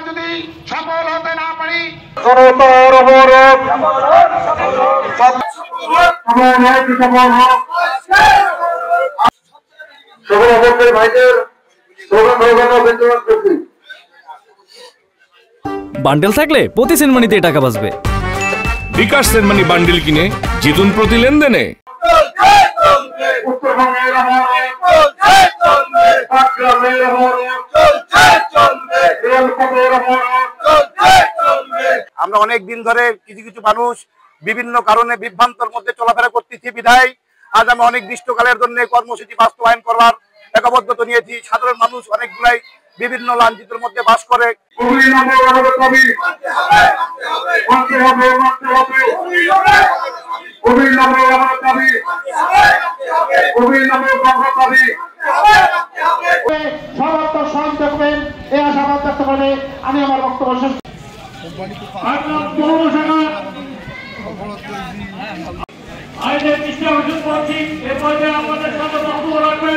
যদি সফল হতে না পারি বান্ডেল থাকলে প্রতি সেনমানিতে টাকা বাঁচবে। বিকাশ সেনমানি বান্ডেল কিনে জিতুন প্রতি লেনদেনে। আমরা অনেক দিন ধরে কিছু কিছু মানুষ বিভিন্ন কারণে বিভ্রান্তর মধ্যে চলাফেরা করতেছি বিধায় আজ আমি অনেক দৃষ্টকালের জন্য কর্মসূচি বাস্তবায়ন করবার একবদ্ধতা নিয়েছি। সাধারণ মানুষ অনেকগুলাই বিভিন্ন লাঞ্ছিতের মধ্যে বাস করে। আমি আমার বক্তব্য শেষ আইনের চেষ্টা করছি এরপরে আমাদের সাথে বক্তব্য রাখবেন।